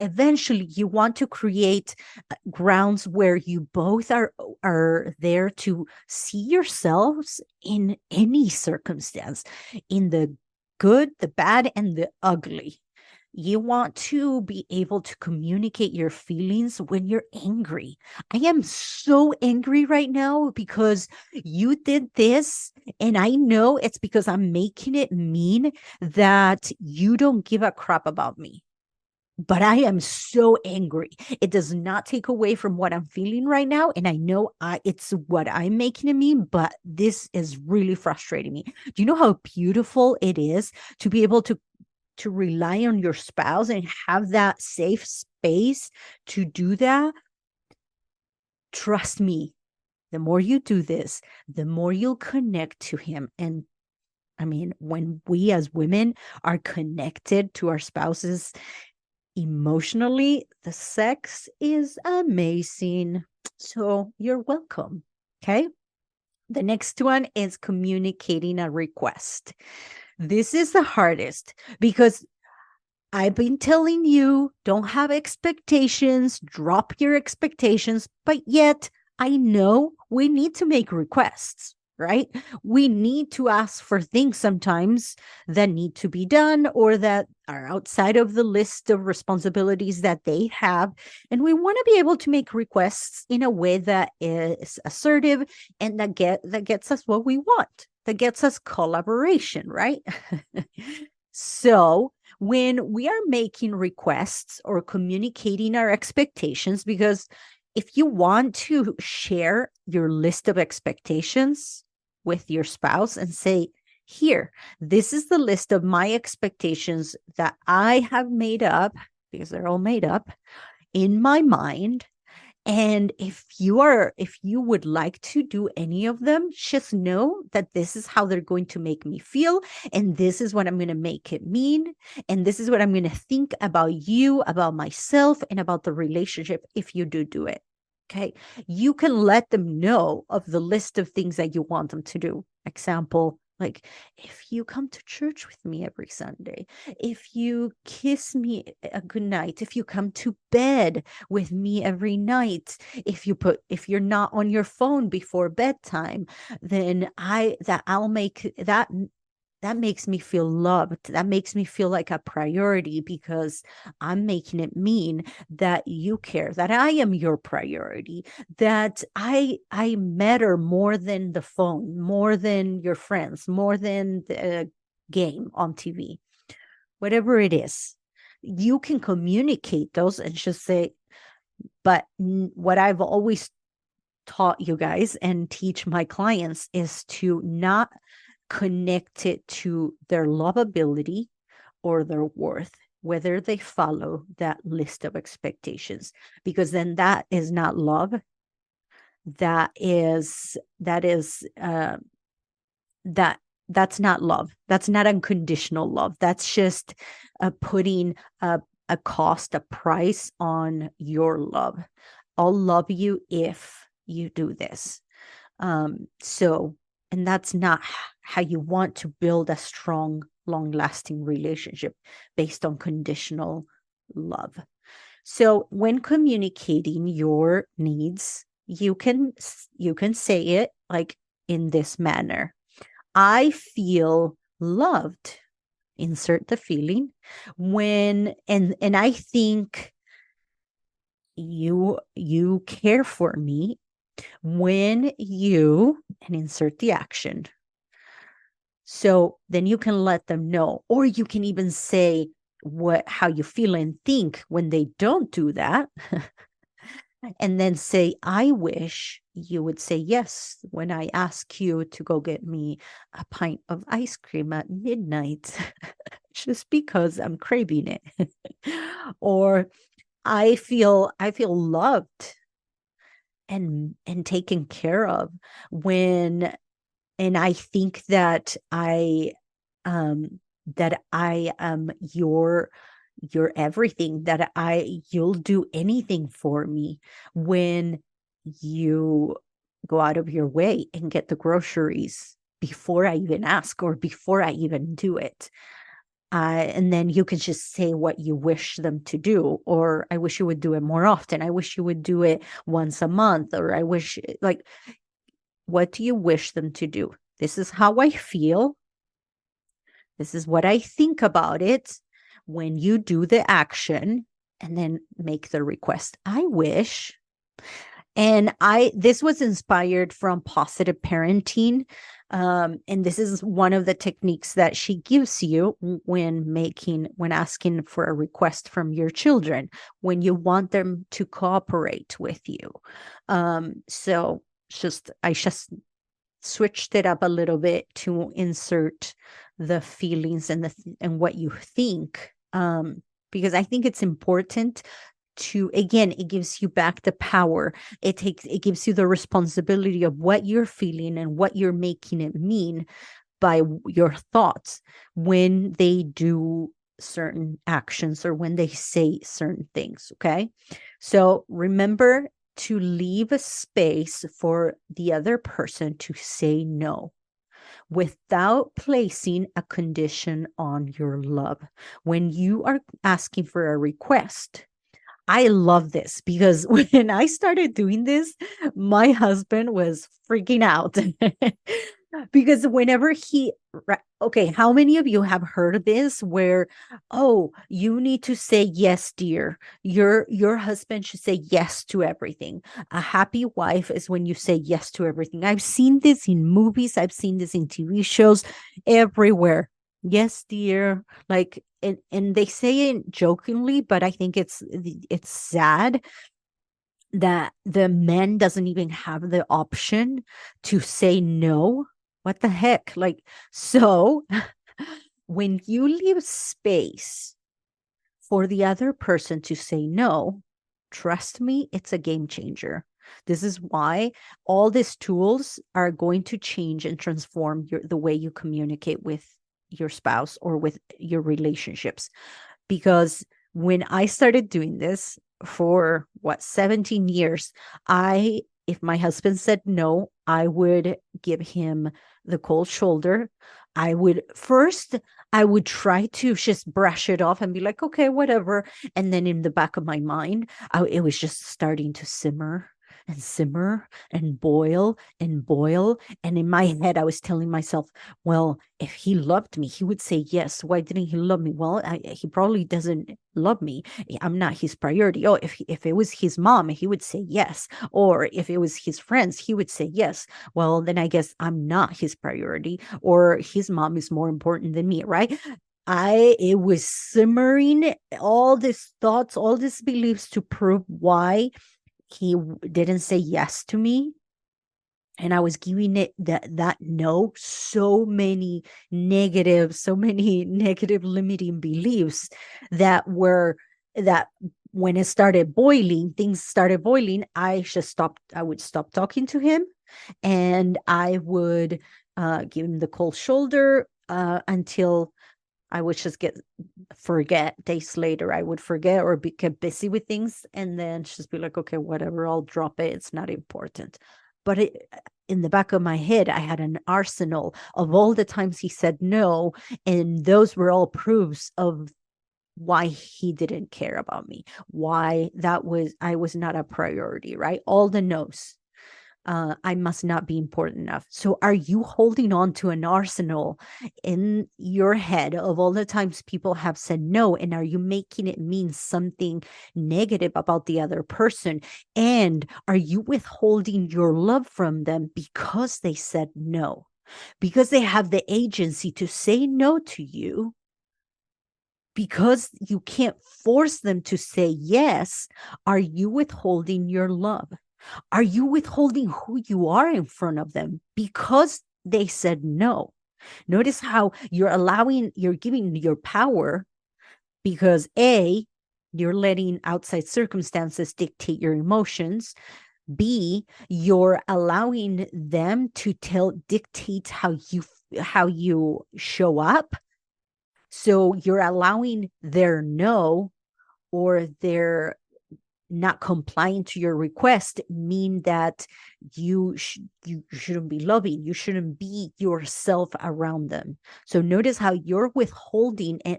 eventually you want to create grounds where you both are there to see yourselves in any circumstance, in the good, the bad, and the ugly. You want to be able to communicate your feelings when you're angry. I am so angry right now because you did this, and I know it's because I'm making it mean that you don't give a crap about me, but I am so angry. It does not take away from what I'm feeling right now. And I know it's what I'm making it mean, but this is really frustrating me. Do you know how beautiful it is to be able to rely on your spouse and have that safe space to do that? Trust me, the more you do this, the more you'll connect to him. And I mean, when we as women are connected to our spouses emotionally, the sex is amazing. So you're welcome. Okay. The next one is communicating a request. This is the hardest because I've been telling you, don't have expectations, drop your expectations, but yet I know we need to make requests, right? We need to ask for things sometimes that need to be done or that are outside of the list of responsibilities that they have. And we want to be able to make requests in a way that is assertive and that gets us what we want, that gets us collaboration, right? So when we are making requests or communicating our expectations, because if you want to share your list of expectations with your spouse and say, here, this is the list of my expectations that I have made up, because they're all made up in my mind. And if you would like to do any of them, just know that this is how they're going to make me feel. And this is what I'm going to make it mean. And this is what I'm going to think about you, about myself, and about the relationship if you do it. Okay. You can let them know of the list of things that you want them to do. Example, like if you come to church with me every Sunday, if you kiss me a good night, if you come to bed with me every night, if you're not on your phone before bedtime, then I'll make that makes me feel loved. That makes me feel like a priority because I'm making it mean that you care, that I am your priority, that I matter more than the phone, more than your friends, more than the game on TV, whatever it is. You can communicate those and just say, but what I've always taught you guys and teach my clients is to not connect it to their lovability or their worth, whether they follow that list of expectations, because then that is not love. That that's not love. That's not unconditional love. That's just putting a cost, a price on your love. I'll love you if you do this. So, and that's not how you want to build a strong, long lasting relationship based on conditional love. So when communicating your needs, you can say it like in this manner. I feel loved. Insert the feeling when and I think you care for me when you, and insert the action. So then you can let them know, or you can even say how you feel and think when they don't do that. And then say, I wish you would say yes when I ask you to go get me a pint of ice cream at midnight, just because I'm craving it. Or I feel loved and taken care of when, and I think that I am your everything, that you'll do anything for me when you go out of your way and get the groceries before I even ask or before I even do it. And then you can just say what you wish them to do, or I wish you would do it more often. I wish you would do it once a month, or I wish, like, what do you wish them to do? This is how I feel. This is what I think about it when you do the action, and then make the request. I wish. And this was inspired from positive parenting. And this is one of the techniques that she gives you when asking for a request from your children, when you want them to cooperate with you. I just switched it up a little bit to insert the feelings and what you think, because I think it's important to, again, it gives you back the power. It gives you the responsibility of what you're feeling and what you're making it mean by your thoughts when they do certain actions or when they say certain things. Okay, so remember to leave a space for the other person to say no without placing a condition on your love. When you are asking for a request, I love this because when I started doing this, my husband was freaking out because whenever okay, how many of you have heard this where, oh, you need to say yes, dear. Your husband should say yes to everything. A happy wife is when you say yes to everything. I've seen this in movies, I've seen this in TV shows, everywhere. Yes, dear. Like, and they say it jokingly, but I think it's sad that the man doesn't even have the option to say no. What the heck? Like, so when you leave space for the other person to say no, trust me, it's a game changer. This is why all these tools are going to change and transform the way you communicate with your spouse or with your relationships. Because when I started doing this for 17 years, if my husband said no, I would give him the cold shoulder. I would try to just brush it off and be like, okay, whatever. And then in the back of my mind, it was just starting to simmer and simmer and boil and boil. And in my head, I was telling myself, well, if he loved me, he would say yes. Why didn't he love me? Well, he probably doesn't love me. I'm not his priority. Oh, if it was his mom, he would say yes. Or if it was his friends, he would say yes. Well, then I guess I'm not his priority, or his mom is more important than me, right? It was simmering all these thoughts, all these beliefs to prove why he didn't say yes to me. And I was giving it that no, so many negative limiting beliefs that when it started boiling, things started boiling, I would stop talking to him, and I would give him the cold shoulder until I would just forget. Days later, I would forget or get busy with things, and then just be like, okay, whatever, I'll drop it. It's not important. But in the back of my head, I had an arsenal of all the times he said no, and those were all proofs of why he didn't care about me, why I was not a priority, right? All the no's. I must not be important enough. So are you holding on to an arsenal in your head of all the times people have said no? And are you making it mean something negative about the other person? And are you withholding your love from them because they said no? Because they have the agency to say no to you? Because you can't force them to say yes, are you withholding your love? Are you withholding who you are in front of them because they said no? Notice how you're giving your power because A, you're letting outside circumstances dictate your emotions. B, you're allowing them to dictate how you show up. So you're allowing their no or their not complying to your request mean that you shouldn't be loving, you shouldn't be yourself around them. So notice how you're withholding and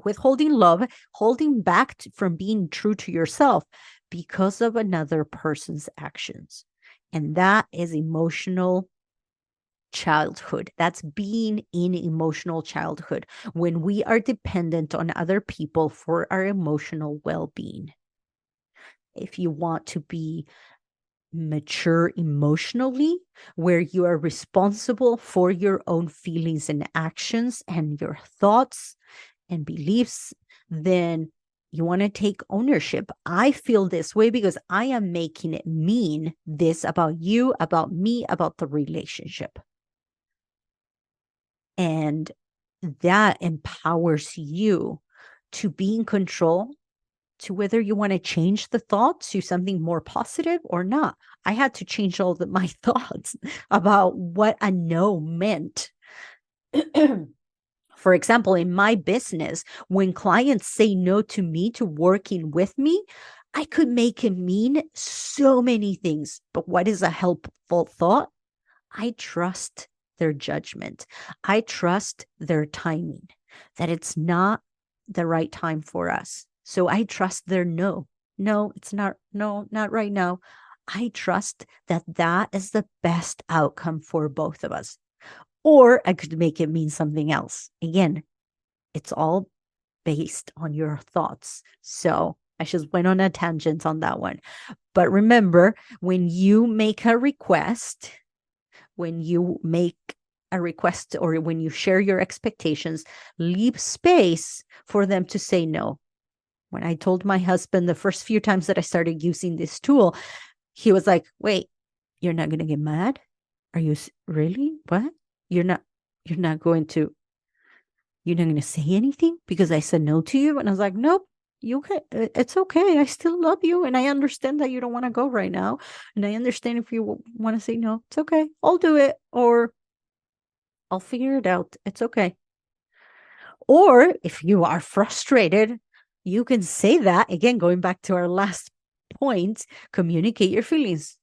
withholding love, holding back from being true to yourself because of another person's actions. And that is emotional childhood. That's being in emotional childhood, when we are dependent on other people for our emotional well-being. If you want to be mature emotionally, where you are responsible for your own feelings and actions and your thoughts and beliefs, then you want to take ownership. I feel this way because I am making it mean this about you, about me, about the relationship. And that empowers you to be in control, to whether you want to change the thought to something more positive or not. I had to change all my thoughts about what a no meant. For example, in my business, when clients say no to me, to working with me, I could make it mean so many things. But what is a helpful thought? I trust their judgment. I trust their timing, that it's not the right time for us. So I trust their no. No, it's not. No, not right now. I trust that that is the best outcome for both of us. Or I could make it mean something else. Again, it's all based on your thoughts. So I just went on a tangent on that one. But remember, when you make a request, when you make a request or when you share your expectations, leave space for them to say no. When I told my husband the first few times that I started using this tool, he was like, wait, you're not going to get mad? Are you really? What? You're not going to, you're not going to say anything because I said no to you? And I was like, nope. You can, it's okay. I still love you. And I understand that you don't want to go right now. And I understand if you want to say no, it's okay. I'll do it. Or I'll figure it out. It's okay. Or if you are frustrated, you can say that. Again, going back to our last point, communicate your feelings.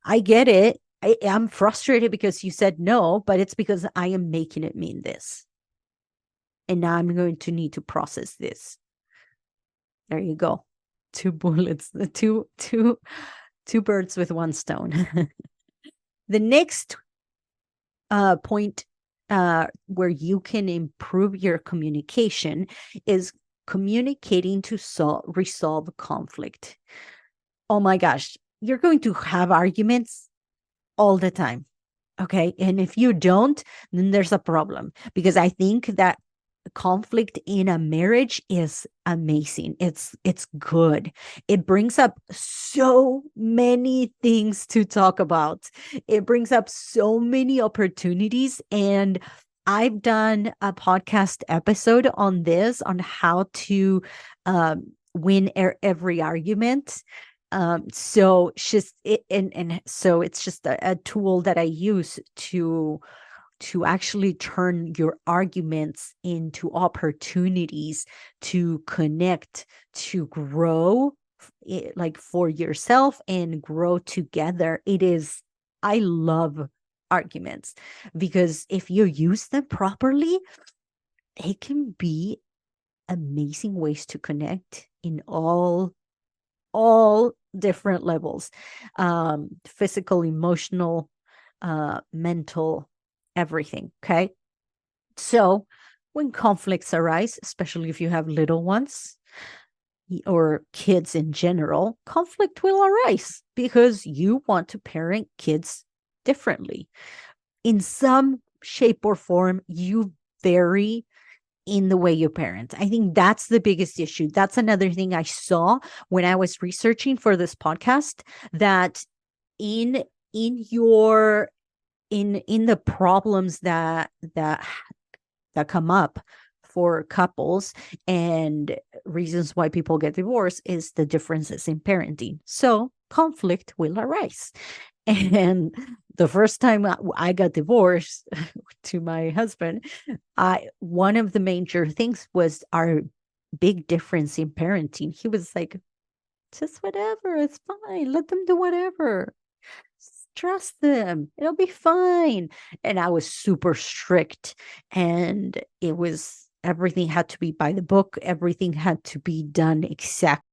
I get it. I'm frustrated because you said no, but it's because I am making it mean this. And now I'm going to need to process this. There you go. 2 bullets, two birds with one stone. The next point where you can improve your communication is communicating to resolve conflict. Oh my gosh, you're going to have arguments all the time. Okay. And if you don't, then there's a problem, because I think that conflict in a marriage is amazing. It's good. It brings up so many things to talk about. It brings up so many opportunities. And I've done a podcast episode on this, on how to win every argument. So just and so it's just a tool that I use to actually turn your arguments into opportunities to connect, to grow, like for yourself, and grow together. I love arguments, because if you use them properly, they can be amazing ways to connect in all different levels, physical, emotional, mental, everything. Okay. So when conflicts arise, especially if you have little ones or kids in general, conflict will arise because you want to parent kids differently. In some shape or form, you vary in the way you parent. I think that's the biggest issue. That's another thing I saw when I was researching for this podcast, that in your in the problems that come up for couples and reasons why people get divorced is the differences in parenting. So conflict will arise. And the first time I got divorced to my husband, one of the major things was our big difference in parenting. He was like, Just whatever. It's fine. Let them do whatever. Trust them. It'll be fine. And I was super strict. And it was everything had to be by the book. Everything had to be done exactly